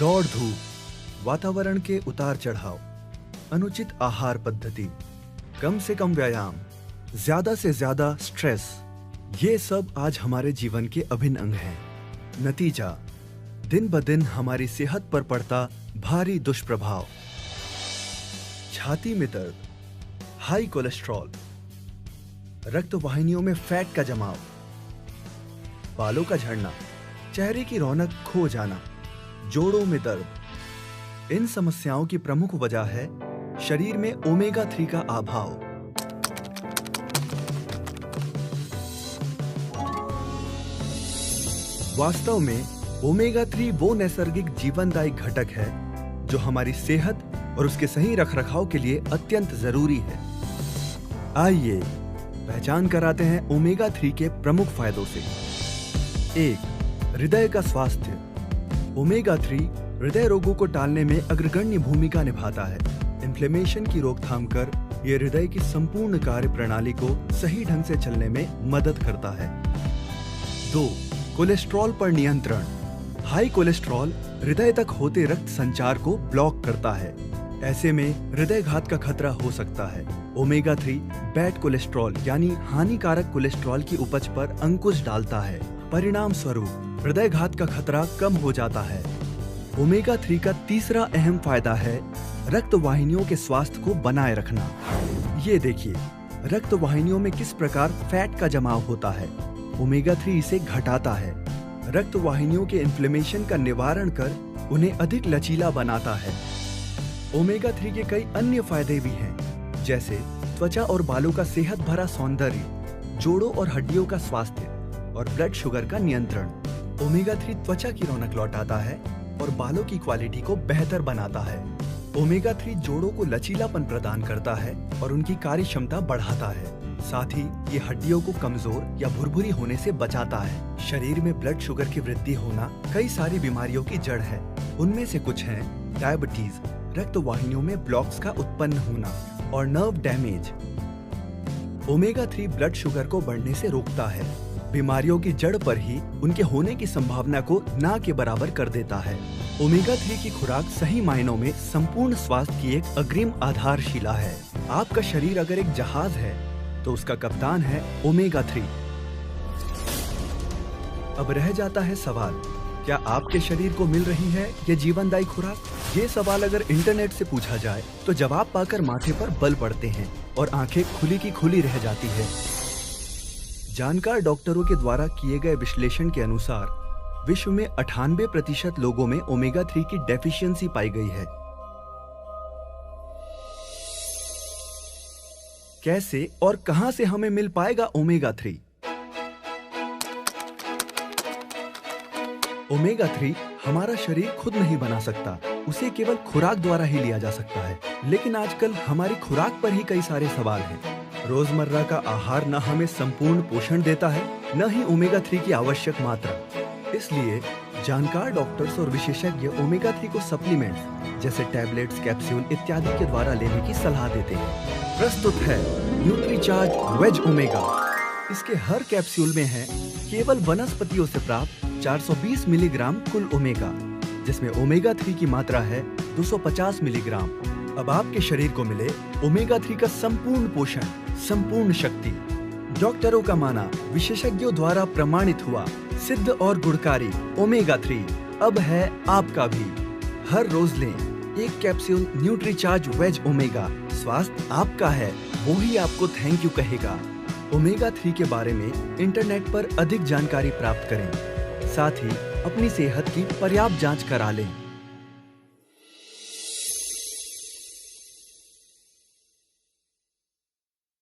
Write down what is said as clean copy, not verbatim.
दौड़ धूप, वातावरण के उतार चढ़ाव, अनुचित आहार पद्धति, कम से कम व्यायाम, ज्यादा से ज्यादा स्ट्रेस, ये सब आज हमारे जीवन के अभिन्न अंग हैं। नतीजा, दिन ब दिन हमारी सेहत पर पड़ता भारी दुष्प्रभाव। छाती में दर्द, हाई कोलेस्ट्रॉल, रक्त वाहिनियों में फैट का जमाव, बालों का झड़ना, चेहरे की रौनक खो जाना, जोड़ों में दर्द। इन समस्याओं की प्रमुख वजह है शरीर में ओमेगा 3 का अभाव। वास्तव में ओमेगा 3 वो नैसर्गिक जीवनदायी घटक है जो हमारी सेहत और उसके सही रखरखाव के लिए अत्यंत जरूरी है। आइए पहचान कराते हैं ओमेगा 3 के प्रमुख फायदों से। 1. हृदय का स्वास्थ्य। ओमेगा 3 हृदय रोगों को टालने में अग्रगण्य भूमिका निभाता है। इन्फ्लेमेशन की रोकथाम कर यह हृदय की संपूर्ण कार्य प्रणाली को सही ढंग से चलने में मदद करता है। 2. कोलेस्ट्रॉल पर नियंत्रण। हाई कोलेस्ट्रॉल हृदय तक होते रक्त संचार को ब्लॉक करता है। ऐसे में हृदय घात का खतरा हो सकता है। ओमेगा 3 बैड कोलेस्ट्रॉल यानी हानिकारक कोलेस्ट्रॉल की उपज पर अंकुश डालता है। परिणाम स्वरूप हृदय घात का खतरा कम हो जाता है। ओमेगा 3 का तीसरा अहम फायदा है रक्त वाहिनियों के स्वास्थ्य को बनाए रखना। ये देखिए, रक्त वाहिनियों में किस प्रकार फैट का जमाव होता है। ओमेगा 3 इसे घटाता है। रक्त वाहिनियों के इन्फ्लेमेशन का निवारण कर उन्हें अधिक लचीला बनाता है। ओमेगा 3 के कई अन्य फायदे भी हैं, जैसे त्वचा और बालों का सेहत भरा सौंदर्य, जोड़ों और हड्डियों का स्वास्थ्य और ब्लड शुगर का नियंत्रण। ओमेगा 3 त्वचा की रौनक लौटाता है और बालों की क्वालिटी को बेहतर बनाता है। ओमेगा 3 जोड़ों को लचीलापन प्रदान करता है और उनकी कार्य क्षमता बढ़ाता है। साथ ही ये हड्डियों को कमजोर या भुरभुरी होने से बचाता है। शरीर में ब्लड शुगर की वृद्धि होना कई सारी बीमारियों की जड़ है। उनमें से कुछ हैं डायबिटीज, रक्त वाहिनियों में ब्लॉक्स का उत्पन्न होना और nerve damage. Omega 3 blood sugar को बढ़ने से रोकता है। बीमारियों की जड़ पर ही उनके होने की संभावना को ना के बराबर कर देता है। ओमेगा 3 की खुराक सही मायनों में संपूर्ण स्वास्थ्य की एक अग्रिम आधारशिला है। आपका शरीर अगर एक जहाज है तो उसका कप्तान है ओमेगा 3। अब रह जाता है सवाल, क्या आपके शरीर को मिल रही है ये जीवनदायी खुराक? ये सवाल अगर इंटरनेट से पूछा जाए तो जवाब पाकर माथे पर बल पड़ते हैं और आंखें खुली की खुली रह जाती है। जानकार डॉक्टरों के द्वारा किए गए विश्लेषण के अनुसार विश्व में 98% लोगों में ओमेगा 3 की डेफिशिएंसी पाई गई है। कैसे और कहां से हमें मिल पाएगा ओमेगा 3? ओमेगा 3 हमारा शरीर खुद नहीं बना सकता, उसे केवल खुराक द्वारा ही लिया जा सकता है। लेकिन आजकल हमारी खुराक पर ही कई सारे सवाल हैं। रोजमर्रा का आहार न हमें संपूर्ण पोषण देता है, न ही ओमेगा 3 की आवश्यक मात्रा। इसलिए जानकार डॉक्टर्स और विशेषज्ञ ओमेगा 3 को सप्लीमेंट्स जैसे टैबलेट्स, कैप्सूल इत्यादि के द्वारा लेने की सलाह देते हैं। प्रस्तुत है न्यूट्रीचार्ज वेज ओमेगा। इसके हर कैप्सूल में है केवल वनस्पतियों से प्राप्त 420 मिलीग्राम कुल ओमेगा, जिसमें ओमेगा 3 की मात्रा है 250 मिलीग्राम। अब आपके शरीर को मिले ओमेगा 3 का संपूर्ण पोषण, संपूर्ण शक्ति। डॉक्टरों का माना, विशेषज्ञों द्वारा प्रमाणित हुआ, सिद्ध और गुणकारी ओमेगा 3 अब है आपका भी। हर रोज लें एक कैप्सूल न्यूट्रीचार्ज वेज ओमेगा। स्वास्थ्य आपका है, वो ही आपको थैंक यू कहेगा। ओमेगा 3 के बारे में इंटरनेट पर अधिक जानकारी प्राप्त करें। साथ ही अपनी सेहत की पर्याप्त जांच करा लें।